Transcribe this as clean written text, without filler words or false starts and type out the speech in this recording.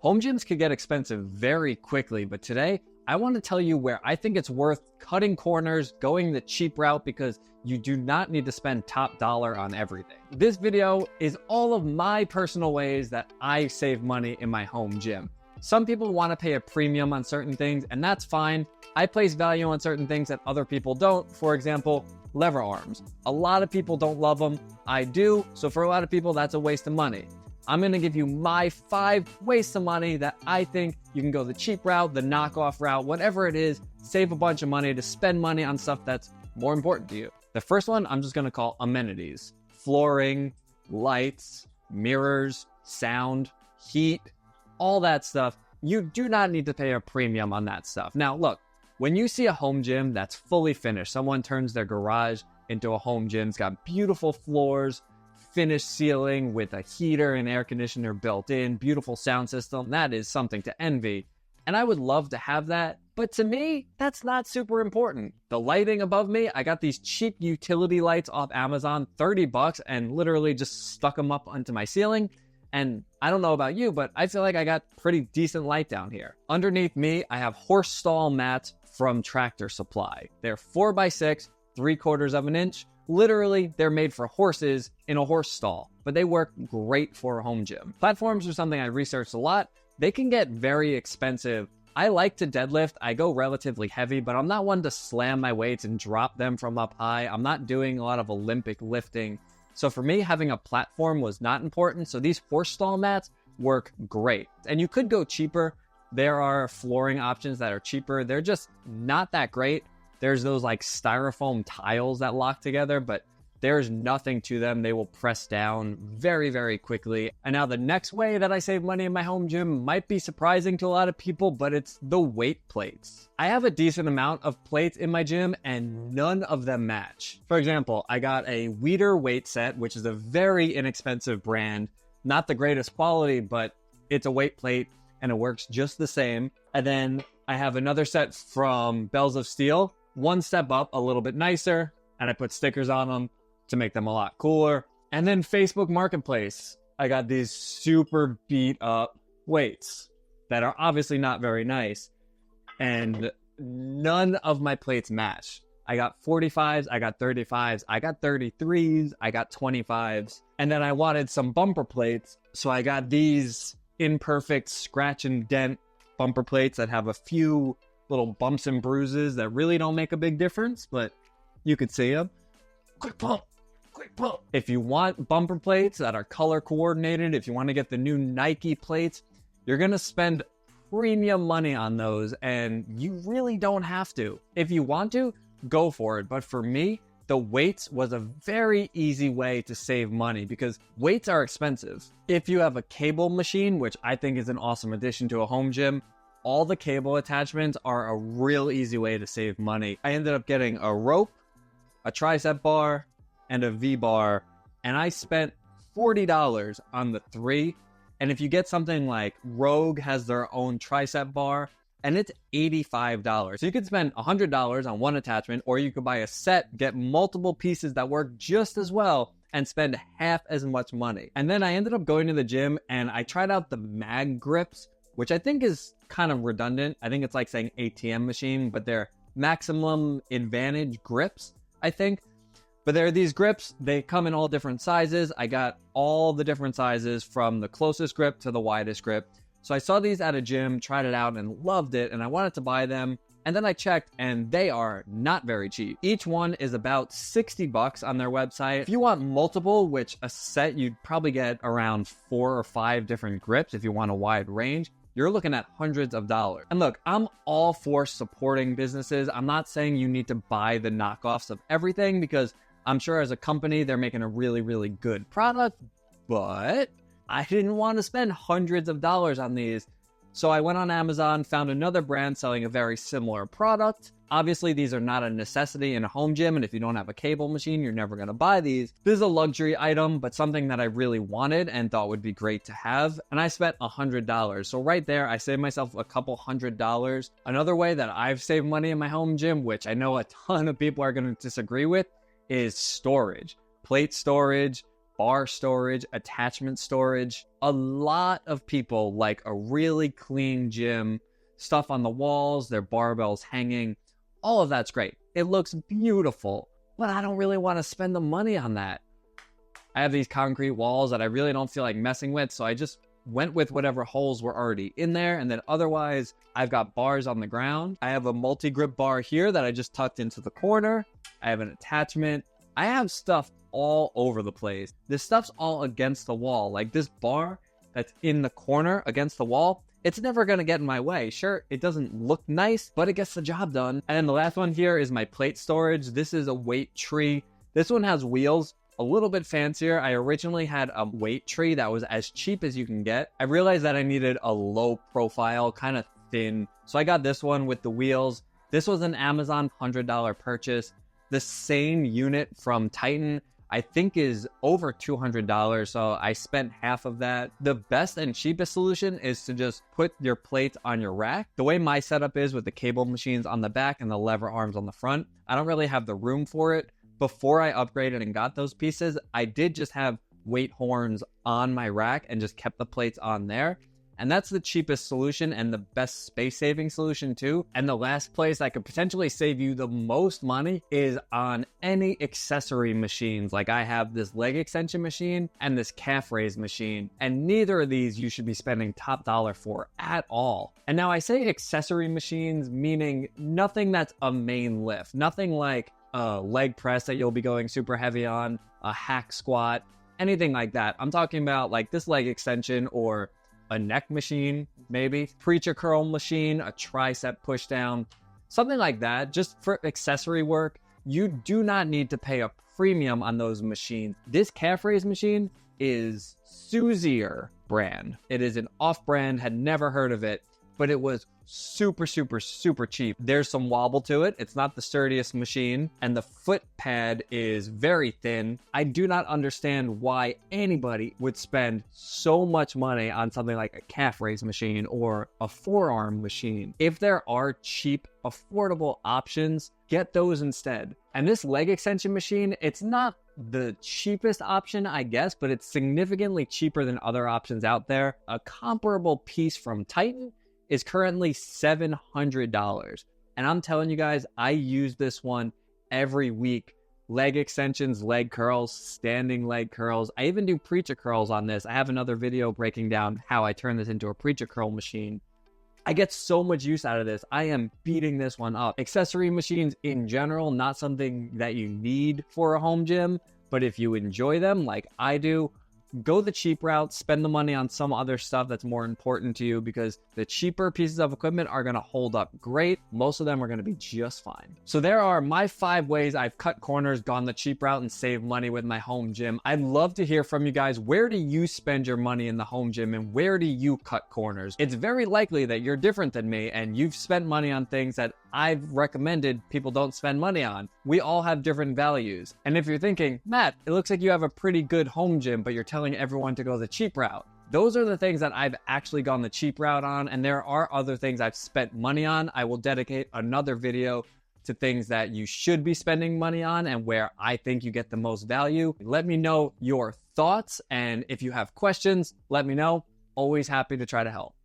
Home gyms could get expensive very quickly, but today I want to tell you where I think it's worth cutting corners, going the cheap route, because you do not need to spend top dollar on everything. This video is all of my personal ways that I save money in my home gym. Some people want to pay a premium on certain things, and that's fine. I place value on certain things that other people don't. For example, lever arms. A lot of people don't love them. I do. So for a lot of people, that's a waste of money. I'm going to give you my 5 wastes of money that I think you can go the cheap route, the knockoff route, whatever it is, save a bunch of money to spend money on stuff that's more important to you. The first one, I'm just going to call amenities. Flooring, lights, mirrors, sound, heat, all that stuff. You do not need to pay a premium on that stuff. Now, look, when you see a home gym that's fully finished, someone turns their garage into a home gym, it's got beautiful floors, finished ceiling with a heater and air conditioner built in, beautiful sound system. That is something to envy. And I would love to have that, but to me, that's not super important. The lighting above me, I got these cheap utility lights off Amazon, $30, and literally just stuck them up onto my ceiling. And I don't know about you, but I feel like I got pretty decent light down here. Underneath me, I have horse stall mats from Tractor Supply. They're 4x6, 3/4 of an inch. Literally, they're made for horses in a horse stall, but they work great for a home gym. Platforms are something I researched a lot. They can get very expensive. I like to deadlift. I go relatively heavy, but I'm not one to slam my weights and drop them from up high. I'm not doing a lot of Olympic lifting. So for me, having a platform was not important. So these horse stall mats work great. And you could go cheaper. There are flooring options that are cheaper. They're just not that great. There's those like styrofoam tiles that lock together, but there's nothing to them. They will press down very, very quickly. And now the next way that I save money in my home gym might be surprising to a lot of people, but it's the weight plates. I have a decent amount of plates in my gym and none of them match. For example, I got a Weider weight set, which is a very inexpensive brand. Not the greatest quality, but it's a weight plate and it works just the same. And then I have another set from Bells of Steel. One step up, a little bit nicer, and I put stickers on them to make them a lot cooler. And then Facebook Marketplace, I got these super beat up weights that are obviously not very nice, and none of my plates match. I got 45s, I got 35s, I got 33s, I got 25s, and then I wanted some bumper plates, so I got these imperfect scratch and dent bumper plates that have a few little bumps and bruises that really don't make a big difference, but you could see them. Quick pump, quick pump. If you want bumper plates that are color coordinated, if you want to get the new Nike plates, you're going to spend premium money on those, and you really don't have to. If you want to, go for it. But for me, the weights was a very easy way to save money because weights are expensive. If you have a cable machine, which I think is an awesome addition to a home gym, all the cable attachments are a real easy way to save money. I ended up getting a rope, a tricep bar, and a V-bar, and I spent $40 on the 3. And if you get something like Rogue has their own tricep bar, and it's $85. So you could spend $100 on one attachment, or you could buy a set, get multiple pieces that work just as well, and spend half as much money. And then I ended up going to the gym, and I tried out the mag grips, which I think is kind of redundant. I think it's like saying ATM machine, but they're maximum advantage grips, I think. But there are these grips, they come in all different sizes. I got all the different sizes from the closest grip to the widest grip. So I saw these at a gym, tried it out and loved it, and I wanted to buy them. And then I checked, and they are not very cheap. Each one is about $60 on their website. If you want multiple, which a set, you'd probably get around 4 or 5 different grips if you want a wide range, you're looking at hundreds of dollars. And look, I'm all for supporting businesses. I'm not saying you need to buy the knockoffs of everything because I'm sure as a company, they're making a really, really good product, but I didn't want to spend hundreds of dollars on these. So I went on Amazon, found another brand selling a very similar product. Obviously, these are not a necessity in a home gym, and if you don't have a cable machine, you're never going to buy these. This is a luxury item, but something that I really wanted and thought would be great to have, and I spent $100. So right there, I saved myself a couple $100. Another way that I've saved money in my home gym, which I know a ton of people are going to disagree with, is storage. Plate storage, bar storage, attachment storage. A lot of people like a really clean gym, stuff on the walls, their barbells hanging. All of that's great. It looks beautiful, but I don't really want to spend the money on that. I have these concrete walls that I really don't feel like messing with, so I just went with whatever holes were already in there. And then otherwise, I've got bars on the ground. I have a multi-grip bar here that I just tucked into the corner. I have an attachment. I have stuff all over the place. This stuff's all against the wall. Like this bar that's in the corner against the wall, it's never going to get in my way. Sure, it doesn't look nice, but it gets the job done. And then the last one here is my plate storage. This is a weight tree. This one has wheels. A little bit fancier. I originally had a weight tree that was as cheap as you can get. I realized that I needed a low profile, kind of thin. So I got this one with the wheels. This was an Amazon $100 purchase. The same unit from Titan, I think, is over $200. So I spent half of that. The best and cheapest solution is to just put your plates on your rack. The way my setup is with the cable machines on the back and the lever arms on the front, I don't really have the room for it. Before I upgraded and got those pieces, I did just have weight horns on my rack and just kept the plates on there. And that's the cheapest solution and the best space-saving solution too. And the last place that could potentially save you the most money is on any accessory machines. Like I have this leg extension machine and this calf raise machine. And neither of these you should be spending top dollar for at all. And now I say accessory machines, meaning nothing that's a main lift. Nothing like a leg press that you'll be going super heavy on, a hack squat, anything like that. I'm talking about like this leg extension or a neck machine, maybe preacher curl machine, a tricep push down, something like that. Just for accessory work, you do not need to pay a premium on those machines. This calf raise machine is Suzier brand. It is an off brand, had never heard of it, but it was super cheap. There's some wobble to it. It's not the sturdiest machine, and the foot pad is very thin. I do not understand why anybody would spend so much money on something like a calf raise machine or a forearm machine. If there are cheap, affordable options, get those instead. And this leg extension machine, it's not the cheapest option, I guess, but it's significantly cheaper than other options out there. A comparable piece from Titan is currently $700. And I'm telling you guys, I use this one every week. Leg extensions, leg curls, standing leg curls. I even do preacher curls on this. I have another video breaking down how I turn this into a preacher curl machine. I get so much use out of this. I am beating this one up. Accessory machines in general, not something that you need for a home gym, but if you enjoy them like I do, go the cheap route, spend the money on some other stuff that's more important to you, because the cheaper pieces of equipment are going to hold up great. Most of them are going to be just fine. So there are my 5 ways I've cut corners, gone the cheap route, and saved money with my home gym. I'd love to hear from you guys. Where do you spend your money in the home gym, and where do you cut corners? It's very likely that you're different than me and you've spent money on things that I've recommended people don't spend money on. We all have different values. And if you're thinking, Matt, it looks like you have a pretty good home gym, but you're telling everyone to go the cheap route. Those are the things that I've actually gone the cheap route on, and there are other things I've spent money on. I will dedicate another video to things that you should be spending money on and where I think you get the most value. Let me know your thoughts, and if you have questions, let me know. Always happy to try to help.